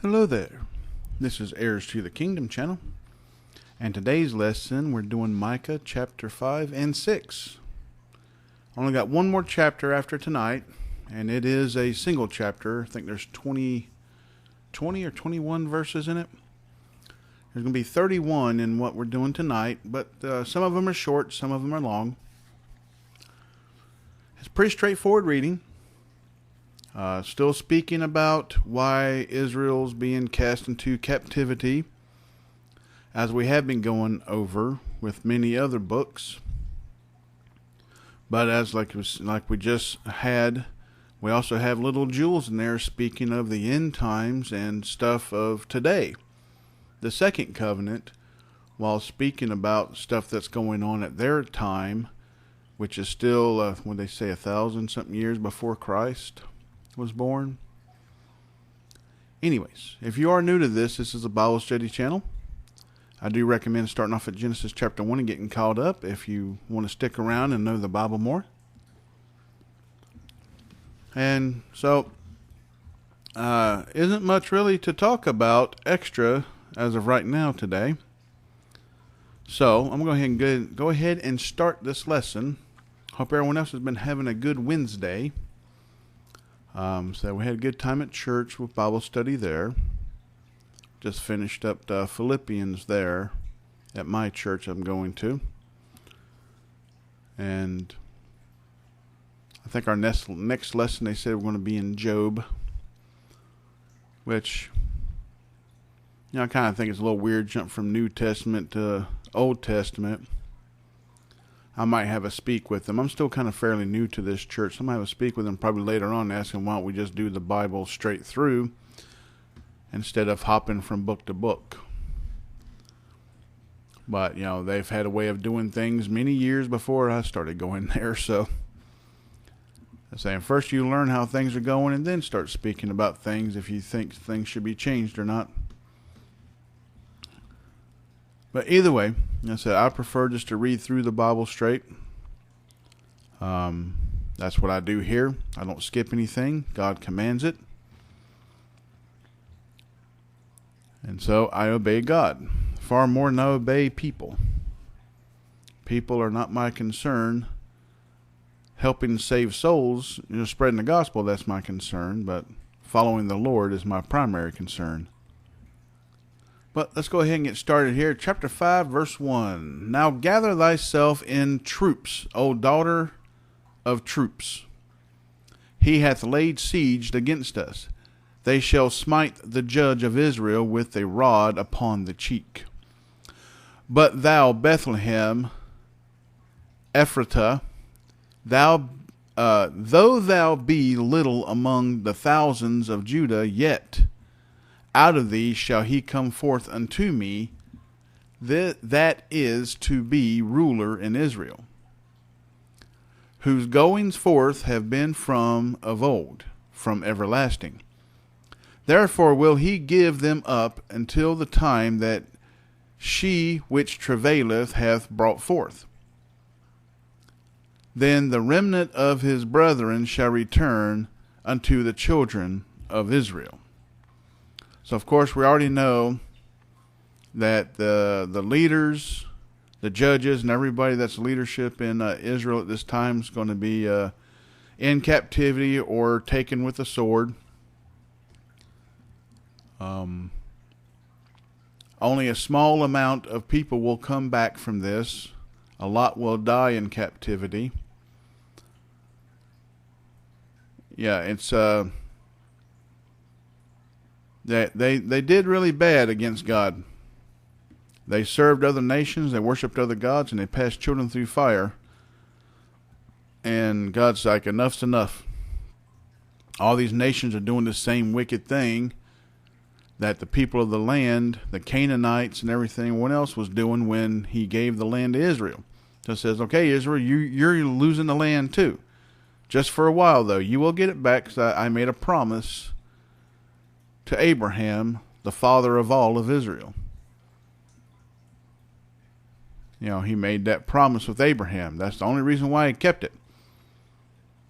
Hello there. This is Heirs to the Kingdom channel. And today's lesson we're doing Micah chapter 5 and 6. Only got one more chapter after tonight, and it is a single chapter. I think there's 20 or 21 verses in it. There's going to be 31 in what we're doing tonight, but some of them are short, some of them are long. It's pretty straightforward reading. Still speaking about why Israel's being cast into captivity, as we have been going over with many other books. But as like we just had, we also have little jewels in there speaking of the end times and stuff of today, the second covenant, while speaking about stuff that's going on at their time, which is still, what they say, 1,000-something years before Christ was born. Anyways, if you are new to this is a Bible study channel. I do recommend starting off at Genesis chapter 1 and getting caught up if you want to stick around and know the Bible more. And so, isn't much really to talk about extra as of right now today. So, I'm going to go ahead and start this lesson. Hope everyone else has been having a good Wednesday. So we had a good time at church with Bible study there. Just finished up Philippians there at my church I'm going to. And I think our next lesson, they said we're going to be in Job. Which, I kind of think it's a little weird jump from New Testament to Old Testament. I might have a speak with them. I'm still kind of fairly new to this church. So I might have a speak with them probably later on, asking why don't we just do the Bible straight through instead of hopping from book to book. But, they've had a way of doing things many years before I started going there. So I'm saying first you learn how things are going and then start speaking about things if you think things should be changed or not. But either way, I said I prefer just to read through the Bible straight. That's what I do here. I don't skip anything. God commands it. And so I obey God far more than I obey people. People are not my concern. Helping save souls, spreading the gospel, that's my concern. But following the Lord is my primary concern. But let's go ahead and get started here. Chapter 5, verse 1. Now gather thyself in troops, O daughter of troops. He hath laid siege against us. They shall smite the judge of Israel with a rod upon the cheek. But thou, Bethlehem, Ephratah, though thou be little among the thousands of Judah, yet out of thee shall he come forth unto me, that is to be ruler in Israel, whose goings forth have been from of old, from everlasting. Therefore will he give them up until the time that she which travaileth hath brought forth. Then the remnant of his brethren shall return unto the children of Israel. So, of course, we already know that the leaders, the judges, and everybody that's leadership in Israel at this time is going to be in captivity or taken with a sword. Only a small amount of people will come back from this. A lot will die in captivity. Yeah, it's They did really bad against God. They served other nations, they worshipped other gods, and they passed children through fire. And God's like, enough's enough. All these nations are doing the same wicked thing that the people of the land, the Canaanites and everything else was doing when he gave the land to Israel. So it says, okay, Israel, you're losing the land too. Just for a while, though. You will get it back because I made a promise to Abraham, the father of all of Israel. He made that promise with Abraham. That's the only reason why he kept it.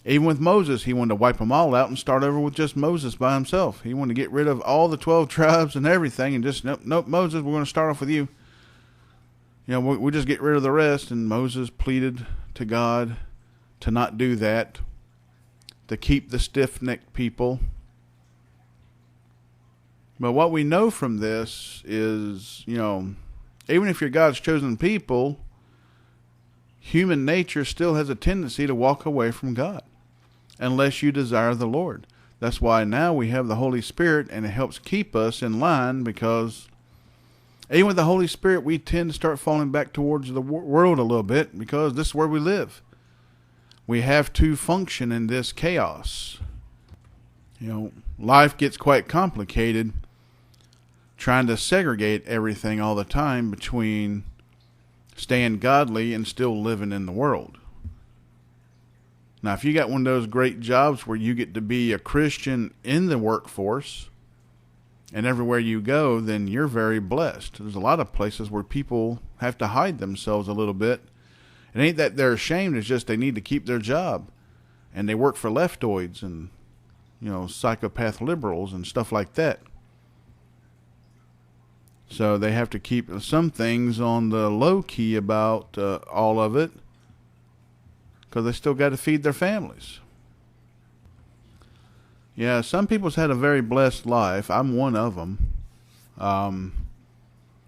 Even with Moses, he wanted to wipe them all out and start over with just Moses by himself. He wanted to get rid of all the 12 tribes and everything and just, nope, Moses, we're going to start off with you. We'll just get rid of the rest. And Moses pleaded to God to not do that, to keep the stiff-necked people. But what we know from this is, even if you're God's chosen people, human nature still has a tendency to walk away from God unless you desire the Lord. That's why now we have the Holy Spirit, and it helps keep us in line, because even with the Holy Spirit, we tend to start falling back towards the world a little bit, because this is where we live. We have to function in this chaos. Life gets quite complicated trying to segregate everything all the time between staying godly and still living in the world. Now, if you got one of those great jobs where you get to be a Christian in the workforce and everywhere you go, then you're very blessed. There's a lot of places where people have to hide themselves a little bit. It ain't that they're ashamed, it's just they need to keep their job. And they work for leftoids and, psychopath liberals and stuff like that. So they have to keep some things on the low key about all of it, because they still got to feed their families. Yeah, some people's had a very blessed life. I'm one of them.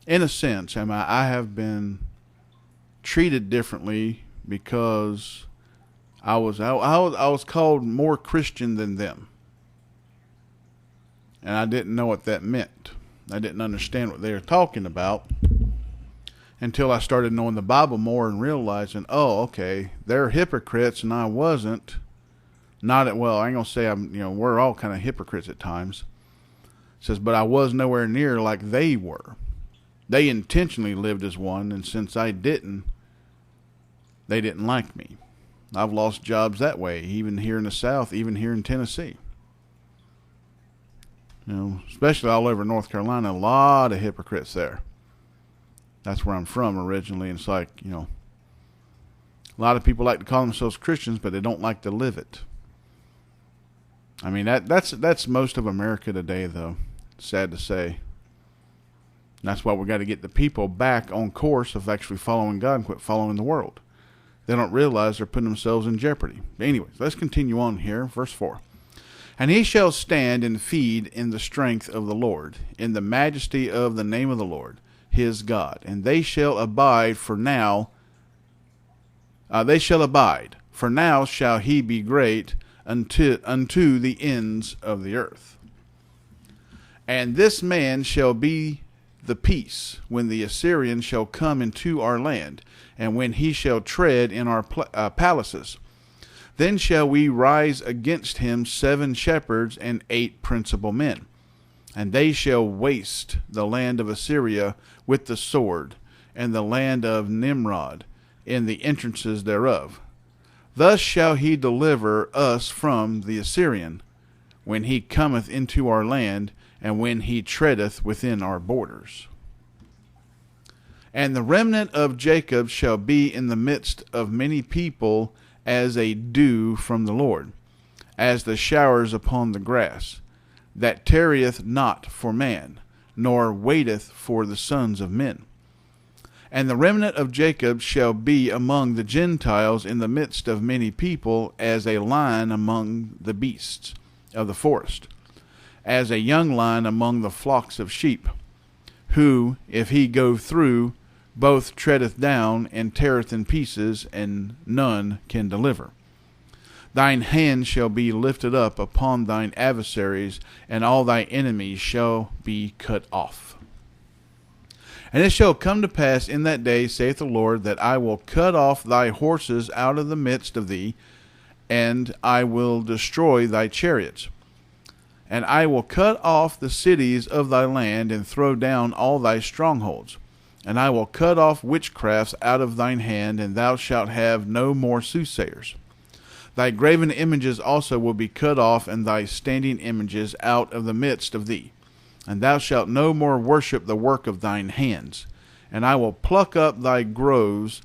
In a sense, I have been treated differently because I was called more Christian than them, and I didn't know what that meant. I didn't understand what they were talking about until I started knowing the Bible more and realizing, okay, they're hypocrites and I wasn't. I ain't gonna say we're all kind of hypocrites at times. It says, but I was nowhere near like they were. They intentionally lived as one, and since I didn't, they didn't like me. I've lost jobs that way, even here in the South, even here in Tennessee. Especially all over North Carolina, a lot of hypocrites there. That's where I'm from originally, and it's like, a lot of people like to call themselves Christians, but they don't like to live it. That's most of America today, though. Sad to say. That's why we got to get the people back on course of actually following God and quit following the world. They don't realize they're putting themselves in jeopardy. Anyways, let's continue on here. Verse 4. And he shall stand and feed in the strength of the Lord, in the majesty of the name of the Lord, his God. And they shall abide for now. For now shall he be great unto the ends of the earth. And this man shall be the peace when the Assyrian shall come into our land, and when he shall tread in our palaces. Then shall we rise against him 7 shepherds and 8 principal men, and they shall waste the land of Assyria with the sword, and the land of Nimrod in the entrances thereof. Thus shall he deliver us from the Assyrian, when he cometh into our land, and when he treadeth within our borders. And the remnant of Jacob shall be in the midst of many people, as a dew from the Lord, as the showers upon the grass, that tarrieth not for man, nor waiteth for the sons of men. And the remnant of Jacob shall be among the Gentiles in the midst of many people, as a lion among the beasts of the forest, as a young lion among the flocks of sheep, who, if he go through, both treadeth down and teareth in pieces, and none can deliver. Thine hand shall be lifted up upon thine adversaries, and all thy enemies shall be cut off. And it shall come to pass in that day, saith the Lord, that I will cut off thy horses out of the midst of thee, and I will destroy thy chariots. And I will cut off the cities of thy land, and throw down all thy strongholds. And I will cut off witchcrafts out of thine hand, and thou shalt have no more soothsayers. Thy graven images also will be cut off, and thy standing images out of the midst of thee. And thou shalt no more worship the work of thine hands. And I will pluck up thy groves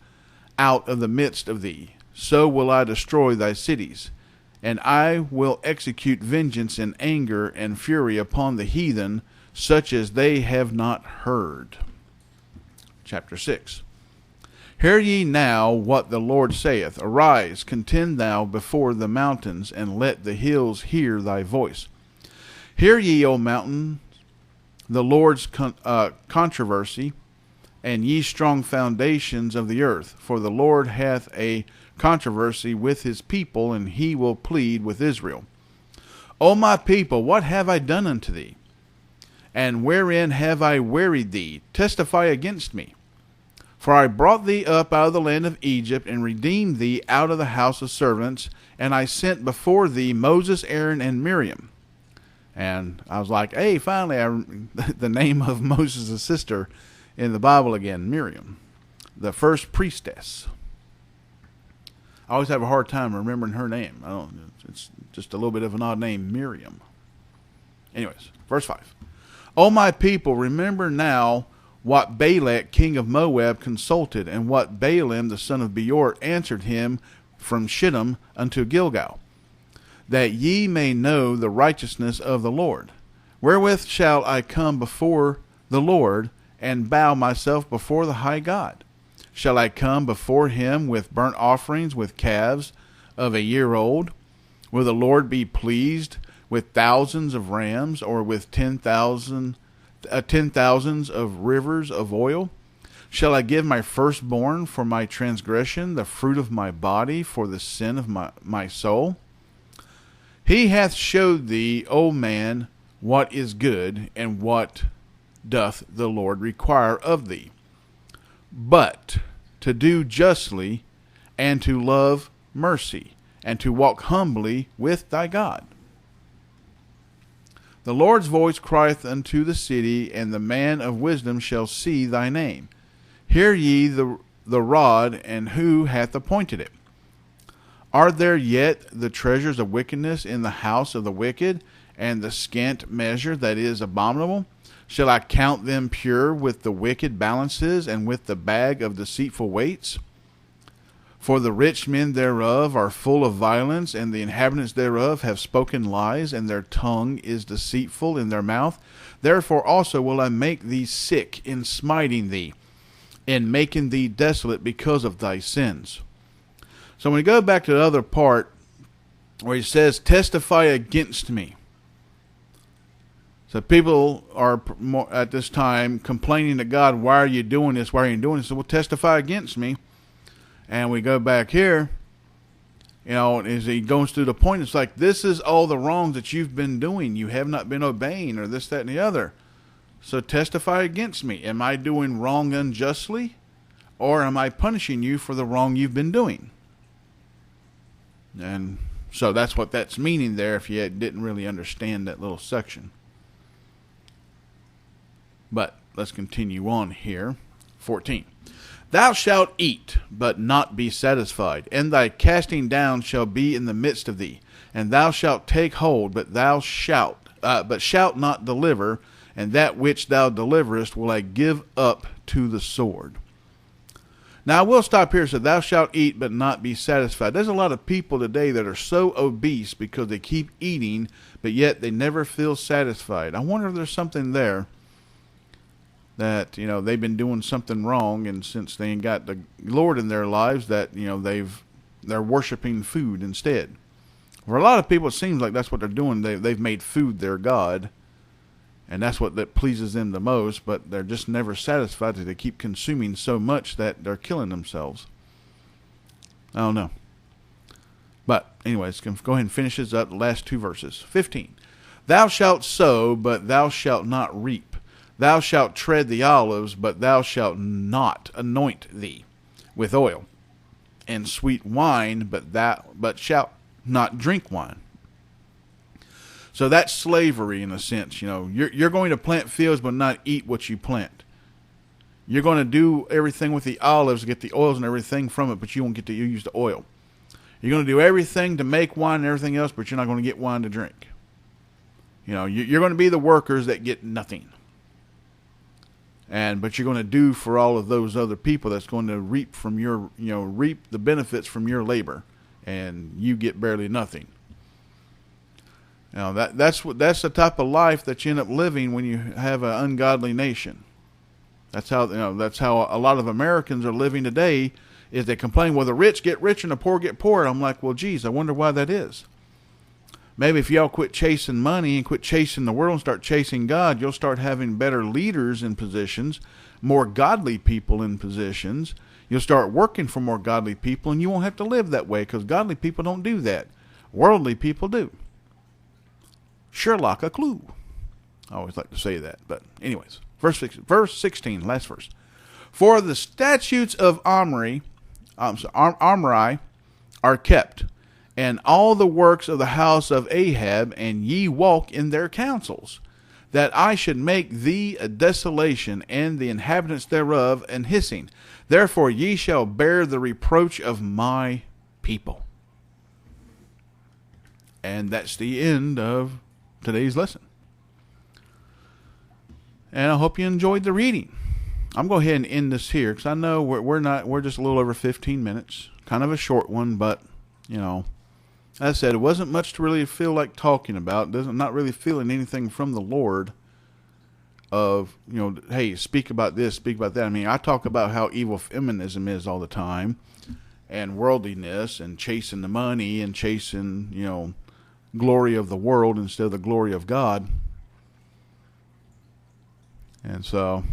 out of the midst of thee. So will I destroy thy cities, and I will execute vengeance and anger and fury upon the heathen, such as they have not heard. Chapter 6. Hear ye now what the Lord saith. Arise, contend thou before the mountains, and let the hills hear thy voice. Hear ye, O mountains, the Lord's controversy, and ye strong foundations of the earth. For the Lord hath a controversy with his people, and he will plead with Israel. O my people, what have I done unto thee? And wherein have I wearied thee? Testify against me. For I brought thee up out of the land of Egypt, and redeemed thee out of the house of servants, and I sent before thee Moses, Aaron, and Miriam. And I was like, hey, finally, the name of Moses' sister in the Bible again, Miriam, the first priestess. I always have a hard time remembering her name. It's just a little bit of an odd name, Miriam. Anyways, verse 5. O my people, remember now what Balak, king of Moab, consulted, and what Balaam, the son of Beor, answered him from Shittim unto Gilgal, that ye may know the righteousness of the Lord. Wherewith shall I come before the Lord, and bow myself before the high God? Shall I come before him with burnt offerings, with calves of a year old? Will the Lord be pleased with thousands of rams, or with 10,000 of rivers of oil? Shall I give my firstborn for my transgression, the fruit of my body for the sin of my soul? He hath showed thee, O man, what is good, and what doth the Lord require of thee, but to do justly, and to love mercy, and to walk humbly with thy God. The Lord's voice crieth unto the city, and the man of wisdom shall see thy name. Hear ye the rod, and who hath appointed it? Are there yet the treasures of wickedness in the house of the wicked, and the scant measure that is abominable? Shall I count them pure with the wicked balances, and with the bag of deceitful weights? For the rich men thereof are full of violence, and the inhabitants thereof have spoken lies, and their tongue is deceitful in their mouth. Therefore also will I make thee sick in smiting thee, in making thee desolate because of thy sins. So when we go back to the other part, where he says, testify against me. So people are at this time complaining to God, why are you doing this? Why are you doing this? So well, testify against me. And we go back here, as he goes through the point, it's like, this is all the wrongs that you've been doing. You have not been obeying, or this, that, and the other. So testify against me. Am I doing wrong unjustly? Or am I punishing you for the wrong you've been doing? And so that's what that's meaning there, if you didn't really understand that little section. But let's continue on here. 14. Thou shalt eat, but not be satisfied, and thy casting down shall be in the midst of thee. And thou shalt take hold, but shalt not deliver, and that which thou deliverest will I give up to the sword. Now I will stop here. So thou shalt eat, but not be satisfied. There's a lot of people today that are so obese because they keep eating, but yet they never feel satisfied. I wonder if there's something there, that they've been doing something wrong, and since they ain't got the Lord in their lives, that they're worshiping food instead. For a lot of people, it seems like that's what they're doing. They've made food their god, and that's what that pleases them the most. But they're just never satisfied. They keep consuming so much that they're killing themselves. I don't know. But anyways, go ahead and finish this up. The last two verses. 15. Thou shalt sow, but thou shalt not reap. Thou shalt tread the olives, but thou shalt not anoint thee with oil, and sweet wine, but shalt not drink wine. So that's slavery in a sense. You're going to plant fields, but not eat what you plant. You're going to do everything with the olives, get the oils and everything from it, but you won't get to use the oil. You're going to do everything to make wine and everything else, but you're not going to get wine to drink. You're going to be the workers that get nothing. But you're going to do for all of those other people that's going to reap from reap the benefits from your labor, and you get barely nothing. That's the type of life that you end up living when you have an ungodly nation. That's how a lot of Americans are living today. Is they complain, well, the rich get richer and the poor get poorer. I'm like, well, geez, I wonder why that is. Maybe if y'all quit chasing money and quit chasing the world and start chasing God, you'll start having better leaders in positions, more godly people in positions. You'll start working for more godly people, and you won't have to live that way, because godly people don't do that. Worldly people do. Sherlock a clue. I always like to say that. But anyways, verse 16, last verse. For the statutes of Omri are kept, and all the works of the house of Ahab, and ye walk in their counsels, that I should make thee a desolation, and the inhabitants thereof an hissing. Therefore ye shall bear the reproach of my people. And that's the end of today's lesson. And I hope you enjoyed the reading. I'm going to go ahead and end this here, because I know we're just a little over 15 minutes. Kind of a short one, but, as I said, it wasn't much to really feel like talking about. Not really feeling anything from the Lord of, hey, speak about this, speak about that. I mean, I talk about how evil feminism is all the time, and worldliness, and chasing the money, and chasing, glory of the world instead of the glory of God. And so,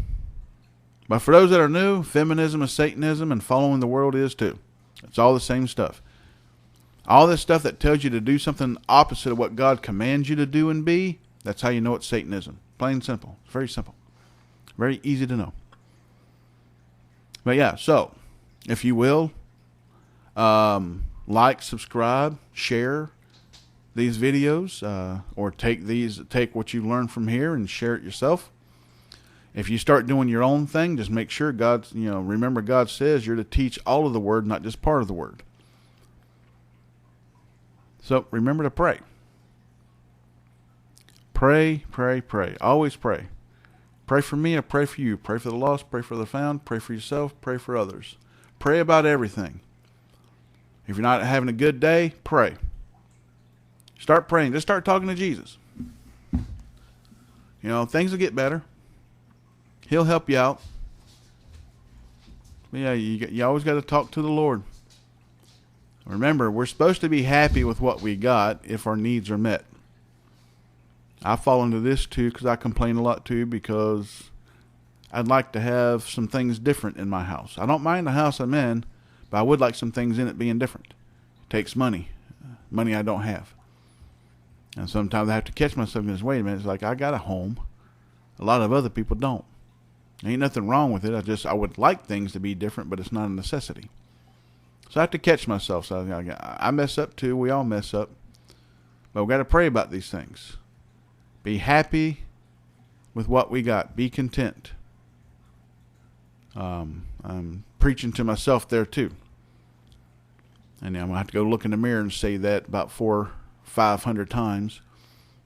but for those that are new, feminism is Satanism, and following the world is too. It's all the same stuff. All this stuff that tells you to do something opposite of what God commands you to do and be, that's how you know it's Satanism. Plain and simple. It's very simple. Very easy to know. But yeah, so, if you will, like, subscribe, share these videos, or take what you learn from here and share it yourself. If you start doing your own thing, just make sure remember God says you're to teach all of the word, not just part of the word. So remember to pray. Pray, pray, pray. Always pray. Pray for me, I pray for you. Pray for the lost, pray for the found, pray for yourself, pray for others. Pray about everything. If you're not having a good day, pray. Start praying. Just start talking to Jesus. Things will get better. He'll help you out. But yeah, you always got to talk to the Lord. Remember, we're supposed to be happy with what we got if our needs are met. I fall into this too, because I complain a lot too, because I'd like to have some things different in my house. I don't mind the house I'm in, but I would like some things in it being different. It takes money I don't have. And sometimes I have to catch myself and say, wait a minute, it's like I got a home. A lot of other people don't. Ain't nothing wrong with it. I would like things to be different, but it's not a necessity. So I have to catch myself. So I mess up too. We all mess up. But we've got to pray about these things. Be happy with what we got. Be content. I'm preaching to myself there too. And I'm going to have to go look in the mirror and say that about 400-500 times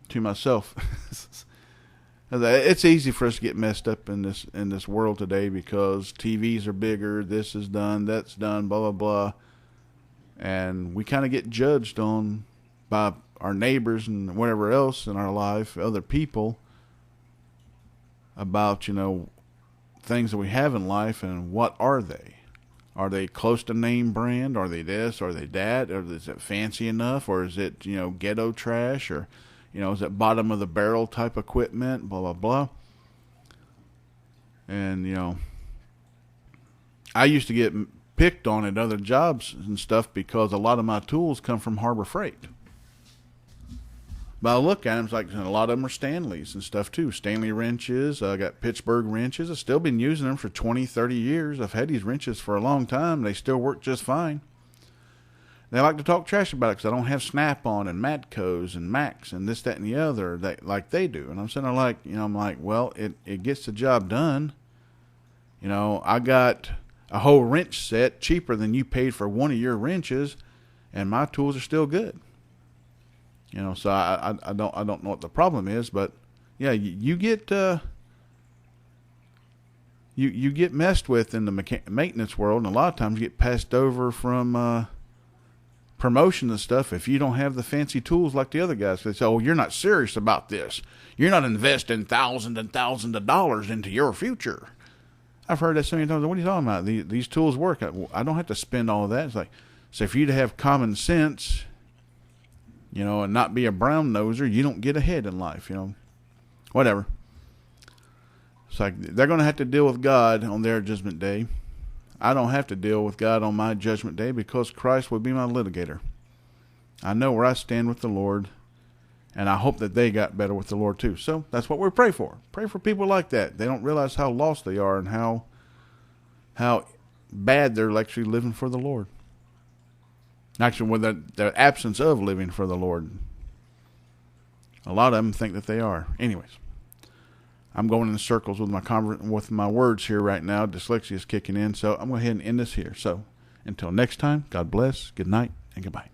to myself. It's easy for us to get messed up in this world today, because TVs are bigger, this is done, that's done, blah, blah, blah. And we kind of get judged on by our neighbors and whatever else in our life, other people, about, things that we have in life, and what are they? Are they close to name brand? Are they this? Are they that? Or is it fancy enough? Or is it, ghetto trash? Or, is it bottom of the barrel type equipment? Blah, blah, blah. And, I used to get picked on at other jobs and stuff because a lot of my tools come from Harbor Freight. But I look at them, it's like a lot of them are Stanleys and stuff too. Stanley wrenches. I got Pittsburgh wrenches. I've still been using them for 20, 30 years. I've had these wrenches for a long time. They still work just fine. They like to talk trash about it because I don't have Snap-on and Matcos and Macs and this, that, and the other like they do. And I'm sitting there like, I'm like, well, it gets the job done. I got a whole wrench set cheaper than you paid for one of your wrenches, and my tools are still good. So I don't know what the problem is, but yeah, you get you get messed with in the maintenance world, and a lot of times you get passed over from promotion and stuff if you don't have the fancy tools like the other guys. They say, oh, you're not serious about this. You're not investing thousands and thousands of dollars into your future. I've heard that so many times. What are you talking about? These tools work. I don't have to spend all of that. It's like, so if you have common sense, and not be a brown noser, you don't get ahead in life, whatever. It's like they're going to have to deal with God on their judgment day. I don't have to deal with God on my judgment day because Christ will be my litigator. I know where I stand with the Lord, and I hope that they got better with the Lord too. So that's what we pray for. Pray for people like that. They don't realize how lost they are and how bad they're actually living for the Lord. Actually, with the absence of living for the Lord. A lot of them think that they are. Anyways, I'm going in circles with my words here right now. Dyslexia is kicking in, so I'm going to go ahead and end this here. So until next time, God bless, good night, and goodbye.